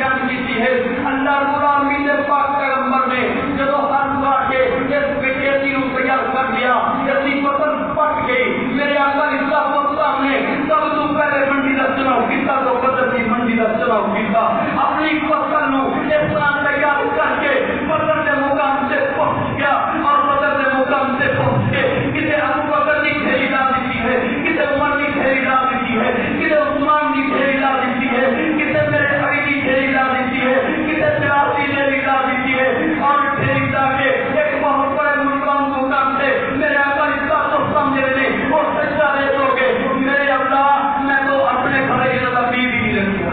بیان کی ہے اللہ رب العالمین نے پاک پیغمبر نے جب ہر بار کے اس بیٹی کو تیار کر دیا جلدی پتن پٹ گئی میرے آقا اسلام والسلام نے سب تو پہلے منڈی کا چناؤ کیا تو بدر کی منڈی کا چناؤ کیا اپنی فصل نو اس طرح تیار کر کے بدر کے مقام سے پہنچ گیا اور بدر کے مقام سے پہنچ کے کسی ابو بکر کی گھیری لا دی ہے کسی عمر کی گھیری لا دی ہے کسی عثمان کی گھیری لا دی ہے کسی میرے بھائی کی گھیری لا دی ہے کسی بلال کی گھیری لا دی ہے اور گھیری لا کے ایک بہت بڑے مقام سے میرے آقا اسلام نے اور سچا رہے ہو گے میرے اللہ میں تو اپنے گھر نبی بھی نہیں رکھوں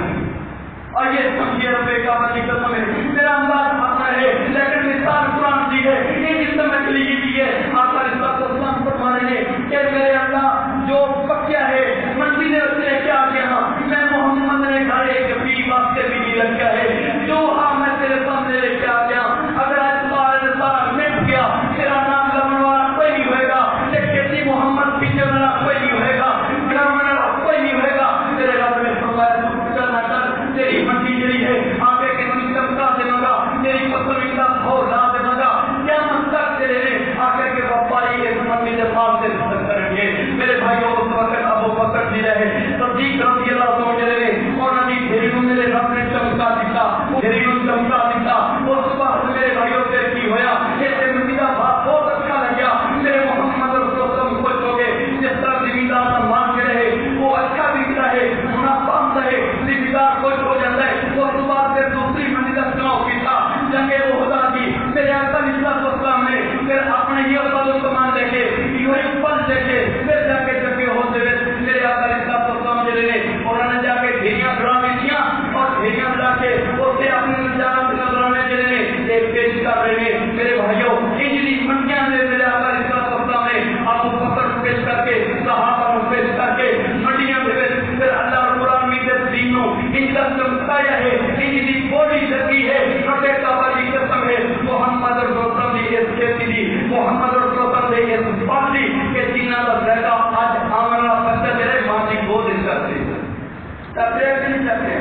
اور یہ سمجھیے رب کعبہ کی قسم ہے میرا انداز آتا ہے لیکن مثال قرآن دی ہے یہ جس میں کلی دی ہے آقا اسلام فرما رہے ہیں کہ میرے اللہ جو پکیا ہے منڈی نے اس نے کیا کیا میں محمد نے گھر ایک بھی واسطے بھی نہیں رکھا ہے جو ہاں میں تیرے سامنے لے کے آ گیا اگر آج سارا مٹ گیا تیرا نام لگنے والا کوئی نہیں ہوئے گا لیکن محمد پیچھے والا کوئی نہیں ہوئے گا گراؤنڈ والا کوئی نہیں ہوئے گا تیرے رب نے فرمایا تو فکر نہ کر تیری منڈی جڑی ہے آگے کے منڈی چمکا دے گا تیری فصل کا بھور لا دے گا کیا مطلب تیرے آگے کے وفائی اس منڈی سے مال سے رزق کریں گے میرے بھائیوں اس وقت ابو بکر جی رہے صدیق رضی اللہ عنہ رہے اور نبی گھریوں میرے رب نے چمکا دیتا گھریوں چمکا دیتا اس وقت میرے بھائیوں سے کی ہویا ایسے منڈی کا بھاگ بہت اچھا لگا میرے محمد رسول اللہ خوش ہو گئے جس طرح زمیندار مان کے رہے وہ اچھا بک رہے منافع رہے زمیندار خوش ہو جاتا ہے وہ صبح سے دوسری منڈی کا چناؤ کیا جنگ وہ ہوتا تھی میرے آقا اسلام نے پھر اپنے یہ افضل کمان دیکھے یہ پل دیکھے پھر جا کے جنگ ہوتے ہوئے میرے آقا اسلام نے انہوں نے جا کے ڈھیریاں بڑھا دیا اور ڈھیریاں بڑھا کے اسے اپنے نجات نظرانے چلے ایک پیش کر رہے ہیں میرے بھائیوں انجلی منڈیاں میں میرے آقا اسلام نے ابو بکر پیش کر کے صحابہ کو پیش کر کے منڈیاں میں پھر اللہ رب العالمین کے دینوں ان کا چمکایا ہے انجلی بولی لگی ہے رب کعبہ کی قسم ہے محمد رسول اللہ نے اس کہتی دی محمد رسول اللہ نے اس پالی کہ دینا کا زیادہ آج آمنا بچہ میرے ماں کی گود کرتے نہیں چاہتے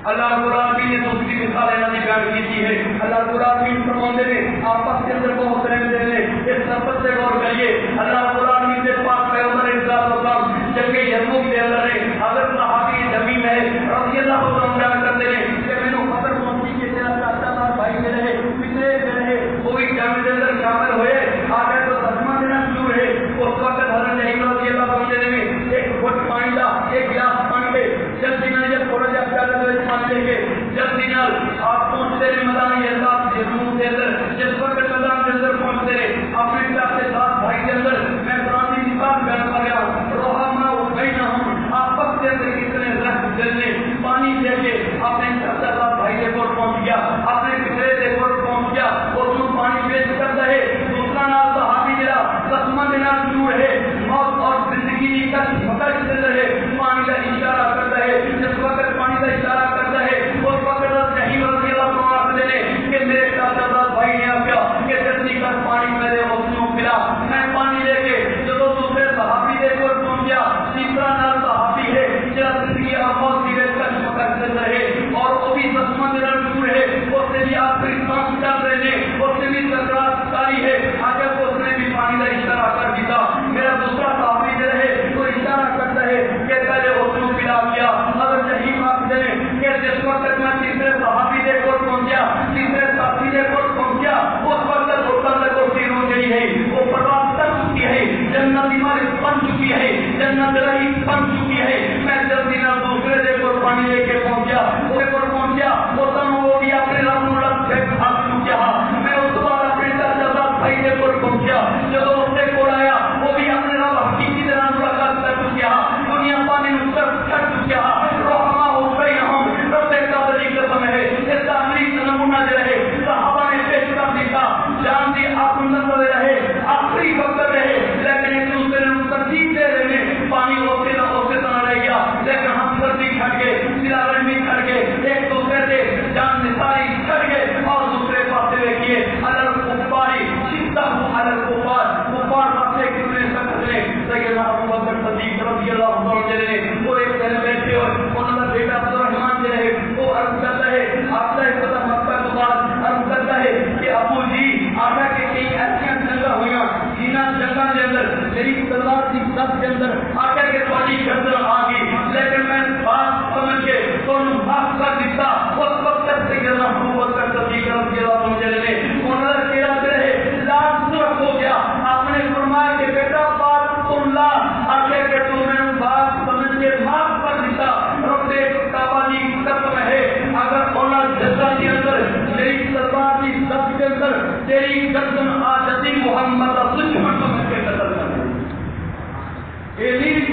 اللہ رب العالمین نے دوسری مثال انہیں بیان کی ہے اللہ رب العالمین فرماتے ہیں آپس کے اندر بہت رہنے دے اس سفر سے غور کریے اللہ رب العالمین کے پاک پیغمبر اسلام جنگ یرموک کے اندر ہے حضرت صحابی جمی میں رضی اللہ عنہ بیان کرتے ہیں کہ میں نے خبر پہنچی کہ تیرا چاچا تھا بھائی میرے ہے پچھلے میرے وہ بھی جنگ کے اندر شامل ہوئے آگے تو تسمہ دینا شروع ہے اس وقت حضرت رضی اللہ عنہ نے ایک گھٹ پانی لا ایک گلاس پانی لے جلدی میں جب تھوڑا جا پیالے پانی لے کے جلدی نال آپ پہنچتے رہے میدان یہ ساتھ جسموں کے اندر جس وقت میدان کے اندر پہنچتے رہے اپنے چاہتے ساتھ بھائی کے اندر میں قرآن کی بات بیان کر گیا روحا میں اٹھائی نہ ہوں آپس کے اندر کتنے رخت جلنے پانی دے کے اپنے چاہتا ساتھ بھائی کے پور پہنچ گیا اپنے پچھلے کے پور پہنچ گیا اور جو پانی پیش کرتا ہے دوسرا نام صحابی جرا قسمہ دینا شروع ہے موت اور زندگی کا پتہ چل رہے پانی کا اشارہ کرتا ہے جس وقت پانی کا اشارہ کرتا ہے اس وقت نہیں رضی اللہ عنہ نے کہ میرے چاچا صاحب بھائی نے کیا کہ جلدی کر پانی میرے وقتوں پلا میں پانی لے کے جب دوسرے صحابی دے کو پہنچ گیا تیسرا نام صحابی ہے جس زندگی آفات کی وجہ سے شکر چل رہے اور وہ بھی دسواں دن شروع ہے اس سے بھی آخری سانس چل رہے ہیں اس سے بھی سکرات کاری ہے آگے اس نے بھی پانی کا اشارہ کر دیا میرا دوسرا صحابی جو ہے وہ اشارہ کرتا ہے کہ پہلے وقتوں پلا کیا اگر نہیں آپ دیں کہ جس وقت میں تیسرے صحابی دے کو پہنچا تیسرے ساتھی دے کو پہنچا اس وقت ہوٹل کو تیر ہو گئی ہے وہ برباد کر چکی ہے جنت بیماری بن چکی ہے جنت رہی بن چکی ہے میں جلدی نہ دوسرے دے کو پانی لے کے پہنچا وہ پہنچا وہ تم ہو گیا اپنے رب رب سے بھاگ چکا میں اس بار اپنے چاچا بھائی دے کو پہنچا جب اس سے کوڑ آیا وہ بھی اپنے رب حقیقی طرح ملاقات کر چکا دنیا پانی اس پر چھٹ چکا رحمہ ہو گئی ہم رب کا بڑی قسم ہے اس کا عملی نمونہ جو ہے صحابہ نے پیش کر دیا جان دی آپ نظر رہے آخری وقت رہے لیکن ایک دوسرے نے ترتیب دے رہے پانی ہوتے نہ رہ گیا لیکن ہم سردی کھڑ کے سلا رنگی کھڑ کے ایک دوسرے سے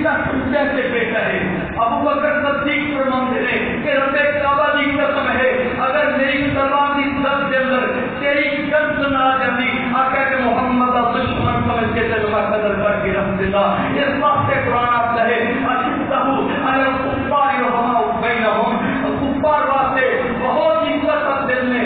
شخص سے بہتر ہے. ابو بکر صدیق فرماتے ہیں کہ رب کعبہ کی قسم ہے اگر میری تلوار کی زد کے اندر تیری گرد نہ آ جاتی آقا کہ محمد دشمن سمجھ کے تجربہ قدر کر کے رکھ دیتا. اس بات سے قرآن آتا ہے اشدہو علی الکفار رحماء بینہم. کفار واسطے بہت ہی سخت دل میں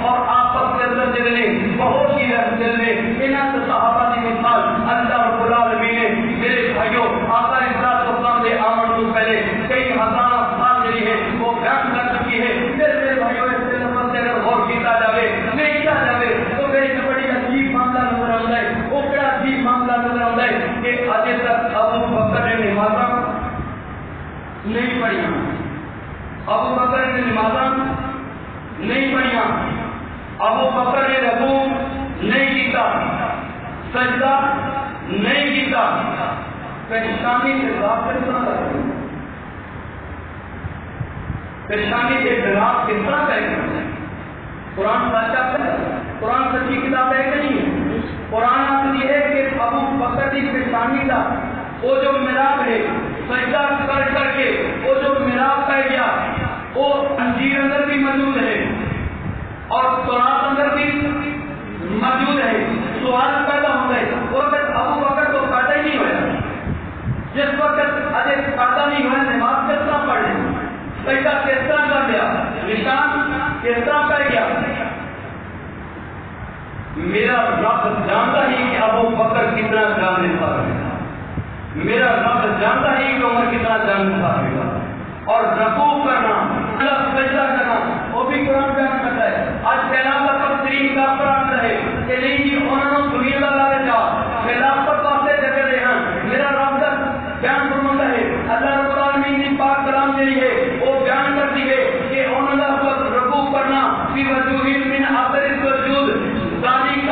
اور آپس کے اندر دل میں بہت ہی دل میں. انہاں صحابہ کی مثال اللہ رب العالمین نے میرے بھائیوں آقا ارشاد فرماتے سے آمن تو پہلے کئی ہزار سال جڑی ہے وہ بیان کر چکی ہے. میرے بھائیوں اس سے لفظ سے اگر غور کیتا جاوے نہیں کیا جاوے تو میری بڑی عجیب معاملہ نظر آتا ہے. وہ بڑا عجیب معاملہ نظر آتا ہے کہ اج تک ابو بکر نے نمازاں نہیں پڑھیاں. ابو بکر نے نمازاں نہیں پڑھیاں. ابو بکر نے رکوع نہیں کیتا, سجدہ نہیں کیتا. پریشانی سے رات کس طرح کرے, پریشانی سے رات کس طرح کرے. قرآن سچا ہے, قرآن سچی کتاب ہے کہ نہیں ہے. قرآن آتی ہے کہ ابو بکر کی پریشانی کا وہ جو میراب ہے سجدہ کر کر کے وہ جو میراب پہ گیا وہ انجیل اندر بھی موجود ہے اور قرآن اندر بھی موجود ہے. سوال پیدا ہوتا ہے وہ ابو بکر تو پیدا ہی نہیں ہوا. جس وقت اجے پیدا نہیں ہوا نماز کس طرح پڑھ لیں, سجدہ کس طرح کر لیا, نشان کس طرح پہ گیا. میرا رب جانتا ہی کہ ابو بکر کتنا جان لیتا ہے. میرا رب جانتا ہی کہ عمر کتنا جان لیتا ہے. اور رکوع کرنا اللہ سجدہ کرنا وہ بھی قرآن بیان کرتا ہے. آج خلافت تفسیر کا قرآن ہے کہ نہیں جی انہوں نے دنیا کا لارے جا خلافت واسطے جگہ دے ہیں. میرا رب بیان فرماتا ہے اللہ رب العالمین کی پاک کلام میری ہے وہ بیان کرتی ہے کہ انہوں نے رکوع کرنا فی وجوہ من اثر السجود ذالک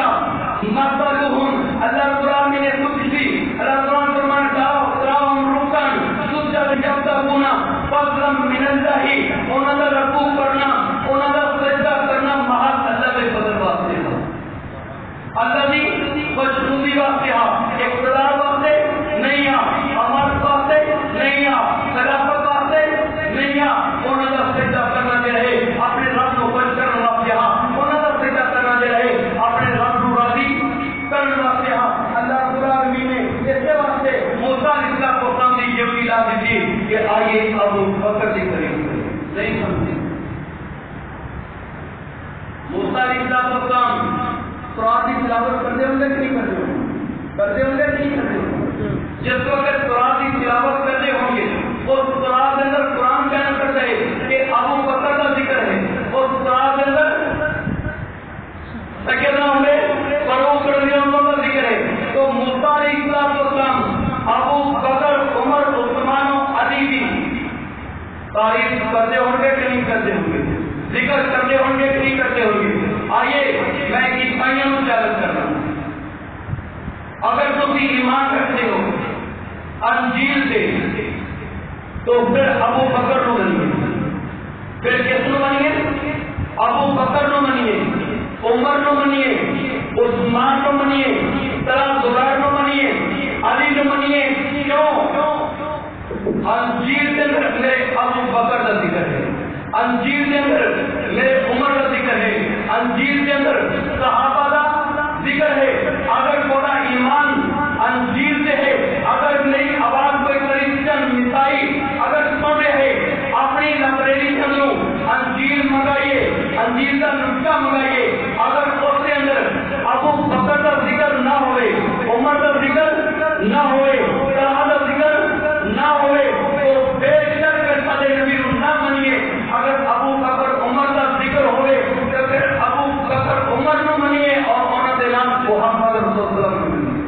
مثلهم. اللہ رب العالمین نے کچھ بھی اللہ تعالی فرماتا ہے تراہم رکن سجد یبتغون فضلا من اللہ. انہوں نے رکوع کرنا انہوں نے سجدہ کرنا محض اللہ کے فضل واسطے ہے. اللہ کی خوشنودی واسطے ہے, اقتدار واسطے نہیں ہے, امر واسطے نہیں ہے, خلافت واسطے نہیں ہے. انہوں نے سجدہ کرنا دے رہے اپنے رب کو خوش کرنے واسطے ہے. انہوں نے سجدہ کرنا دے رہے اپنے رب کو راضی کرنے واسطے ہے. اللہ رب العالمین نے اس کے واسطے موسیٰ علیہ السلام کو سامنے یہ بھی لا دی تھی کہ آئیے ابو بکر کی قریب نہیں سمجھے. موسیٰ علیہ السلام قرآن کی تلاوت کرتے ہوں گے کہ نہیں کرتے ہوں گے, کرتے ہوں گے نہیں کرتے ہوں گے. جس وقت قرآن کی تلاوت کرتے ہوں گے اس قرآن کے اندر قرآن بیان کرتا ہے کہ ابو بکر کا ذکر ہے. اس قرآن کے اندر سکینہ ہوں گے فاروق رضی اللہ عنہ کا ذکر ہے. تو موسیٰ علیہ السلام ابو بکر عمر عثمان و علی کی تعریف کرتے ہوں گے کہ نہیں کرتے ہوں گے, ذکر کرتے ہوں گے کہ نہیں کرتے ہوں گے. آئیے میں عیسائیوں کو چیلنج کر رہا ہوں, اگر تم ایمان رکھتے ہو انجیل سے تو پھر ابو بکر نو منیے, پھر کس نو منیے, ابو بکر نو منیے, عمر نو منیے, عثمان نو منیے, طلحہ زبیر نو منیے, علی نو منیے. کیوں؟ انجیل کے اندر میرے ابو بکر کا ذکر ہے, انجیل کے اندر میرے عمر کا ذکر ہے, انجیل کے اندر صحابہ کا ذکر ہے. اگر تھوڑا ایمان انجیل سے ہے, اگر نئی آواز کوئی کرسچن عیسائی اگر سن رہے ہے اپنی لائبریری کے اندر انجیل منگائیے, انجیل کا نسخہ منگائیے. اگر اس کے اندر ابو بکر کا ذکر نہ ہوئے, عمر کا ذکر نہ ہوئے, طلحہ کا ذکر نہ ہوئے تو بے شک صدر نبی نہ منیے. اگر ابو بکر عمر کا ذکر ہوئے تو پھر ابو بکر عمر نہ منیے اور انہوں نے نام محمد رسول اللہ کو منیے.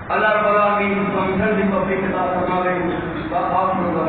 اللہ رب العالمین سمجھن دی توفیق عطا فرماوے. آپ کو